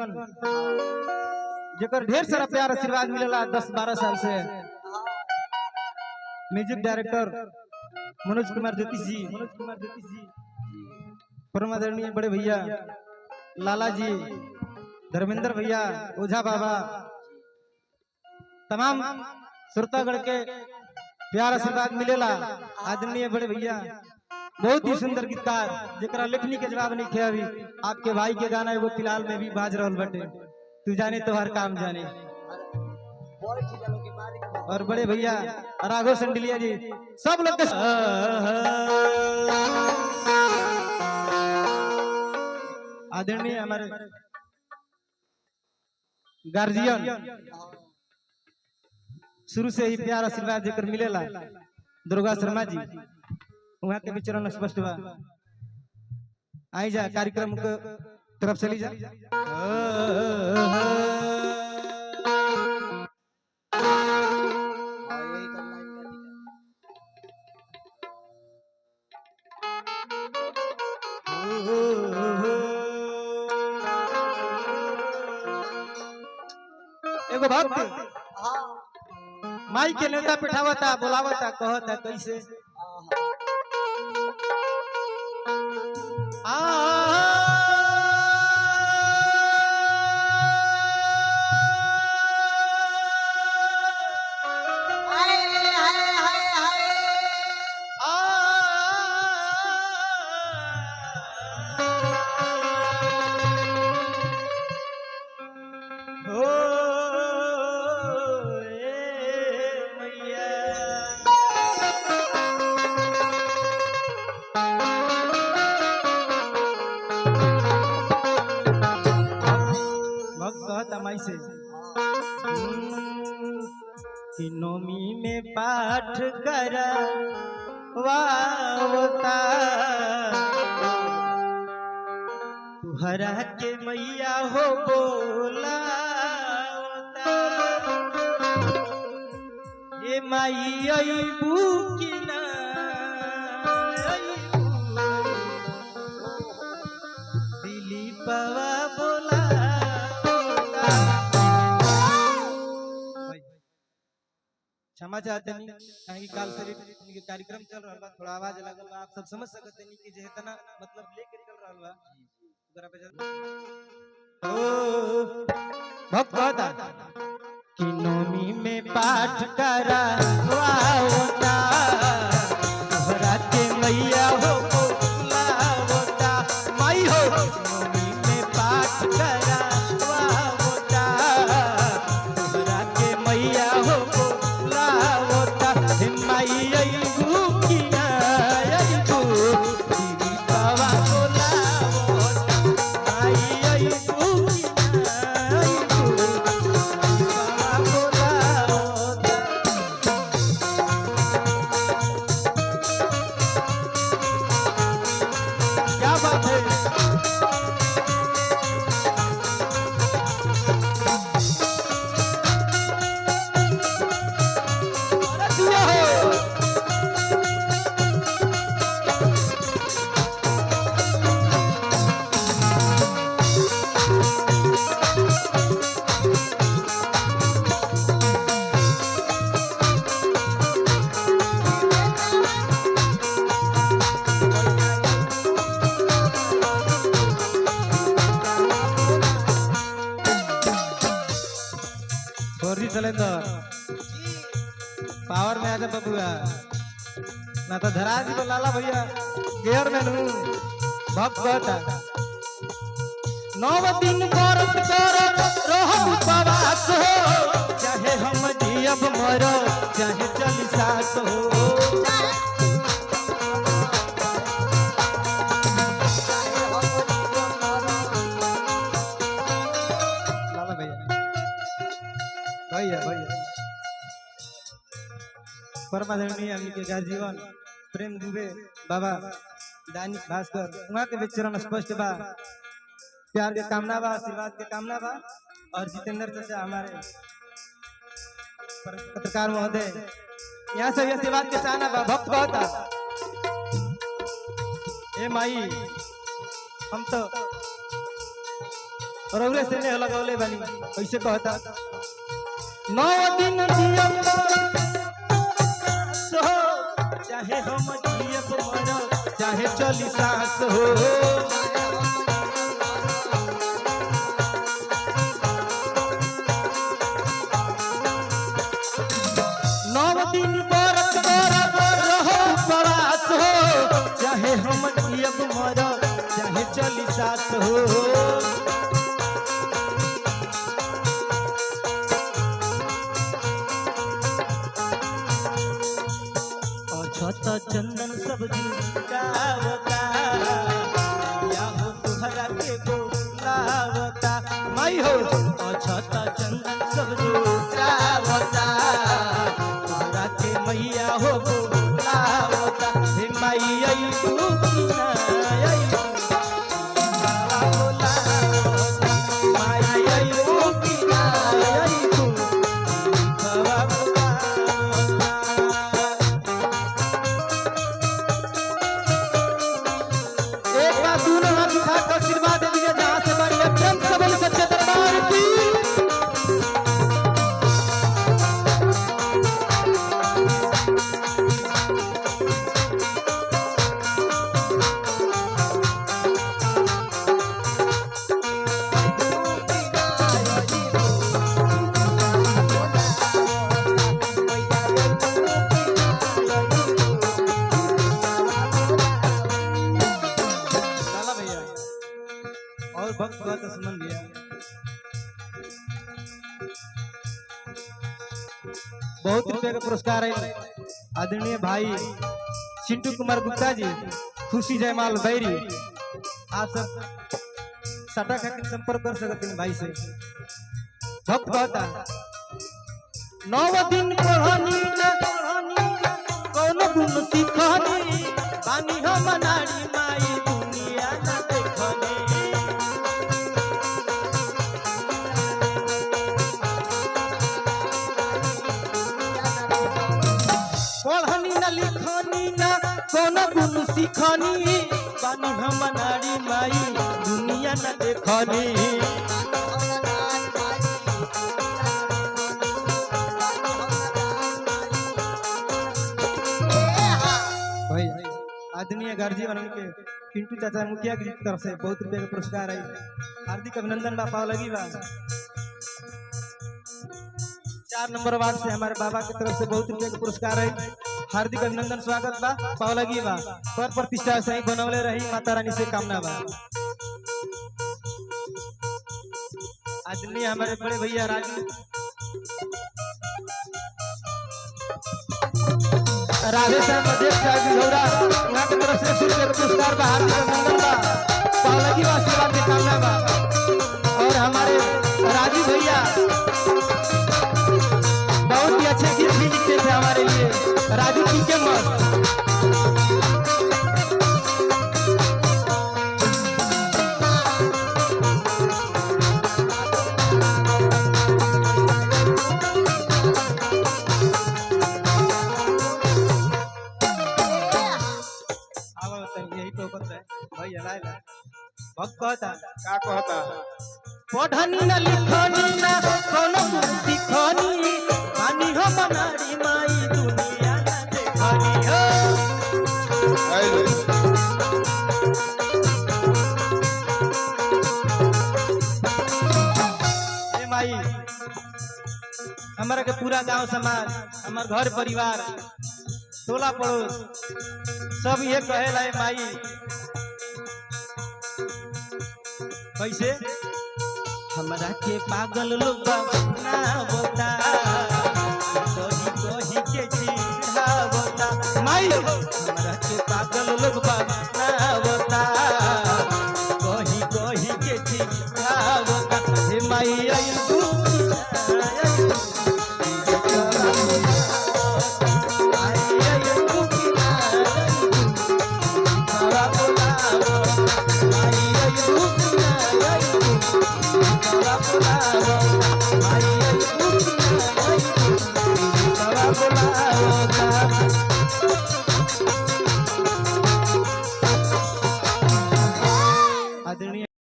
जीवन जेकर ढेर सारा प्यार आशीर्वाद मिलेला 10-12 साल से। म्यूजिक डायरेक्टर मनोज कुमार ज्योतिष जी, परम आदरणीय बड़े भैया लाला जी, धर्मेंद्र भैया, ओझा बाबा, तमाम श्रोतागण के प्यार आशीर्वाद मिलेला। आदरणीय बड़े भैया बहुत ही सुंदर गीतकार जेकरा लेखनी के जवाब नहीं थे। अभी आपके भाई के गाना एगो फिलहाल में भी बाज रहल बटे, तू जाने तो हर काम जाने। और बड़े भैया राघव संडिलिया जी, सब लोग आदरणीय हमारे गार्जियन शुरू से ही प्यार आशीर्वाद जेकर मिलेला, दुर्गा शर्मा जी, वहां के भी चरण स्पष्ट बा। आई जा कार्यक्रम के तरफ चली जा। एगो भक्त माई के नेता पिठावता, बुलावता, कहता कैसे से कि नौमी में पाठ करवावता तुहरा के मैया हो बोलावता। ये माई अइबू की ना दिलीपवा बोला। क्षमा चाहते नहीं कहीं काल से कार्यक्रम चल रहा बा, थोड़ा आवाज लगल बा, आप सब समझ सकते नहीं कि जे इतना मतलब लेके चल रहा बा। ओ भक्त कहता कि नौमी में पाठ करावता तोहरा के मैया हो बोलावता। माई हो नौमी में पाठ करावता तोहरा के मैया हो पावर में आजा बबुआ ना तो धरा जी को लाला भैया गेयर में नू भक्त 9 दिन करत करत रहब उपवास हो, चाहे हम जियब मरो चाहे चली सास हो। लाला भैया परमादरणीय हमनी के गाजीवन प्रेम दुबे बाबा, दैनिक भास्कर, वहाँ के विचरण स्पष्ट बा, प्यार के कामना बा, आशीर्वाद के कामना बा। और जितेंद्र चाचा हमारे पत्रकार महोदय, यहाँ से आशीर्वाद के चाहना बा। भक्त कहता ए माई हम तो और अगले से ने लगौले बनी कैसे कहता 9 दिन जियब सो चाहे हम जियब मर चाहे चली सांस हो 9 दिन व्रत करब रहो उपवास हो चाहे हम जियब मर चाहे चली सांस हो छत चंदन सब जुटावता या हो तुहरा के बोलावता माई हो छत चंदन सब जुटावता तुहरा के मैया हो बोलावता हे माई आई तू आई माई आई तू भक्त बात सुमन भैया बहुत रुपये का पुरस्कार है आदरणीय भाई चिंटू कुमार गुप्ता जी खुशी जयमाल बैरी आप सब सटा खातिर संपर्क कर सकते हैं भाई से भक्त कहता 9 दिन पढ़नी कौन गुण सीखनी बानी हम नारी माई दुनिया न देखनी पढ़नी न लिखनी न कौन गुण सीखनी बानी हम नारी माई दुनिया न देखनी आदरणीय गार्जियन के पिंटू चाचा मुखिया की तरफ से बहुत रुपये का पुरस्कार है हार्दिक अभिनंदन बा पाव लगी बा 4 नंबर वार्ड से हमारे बाबा की तरफ से बहुत रुपये का पुरस्कार है हार्दिक अभिनंदन स्वागत बा पाव लगी बा पर प्रतिष्ठा सही बनवले रही माता रानी से कामना बा आदरणीय हमारे बड़े भैया राजू राधेश्याम अध्यक्ष घोड़ा यहाँ की तरफ से शुरू पुरस्कार बा हार्दिक अभिनंदन बा पावलगी बा आशीर्वाद की कामना बा और हमारे राजू भैया बहुत ही अच्छे गीत भी लिखते थे हमारे लिए राजू जी के मस्त भक्त कहता का कहता पढ़नी न लिखनी न कोनो सीखनी बानी हम नारी माई दुनिया न देखनी हो ए माई हमारा के पूरा गांव समाज हमार घर परिवार टोला पड़ोस सब ये कहेला है माई कैसे हमरा के पागल लोग बनावता कही के चिढ़ावता माई हमरा के पागल लोग बनावता कही के चिढ़ावता हे माई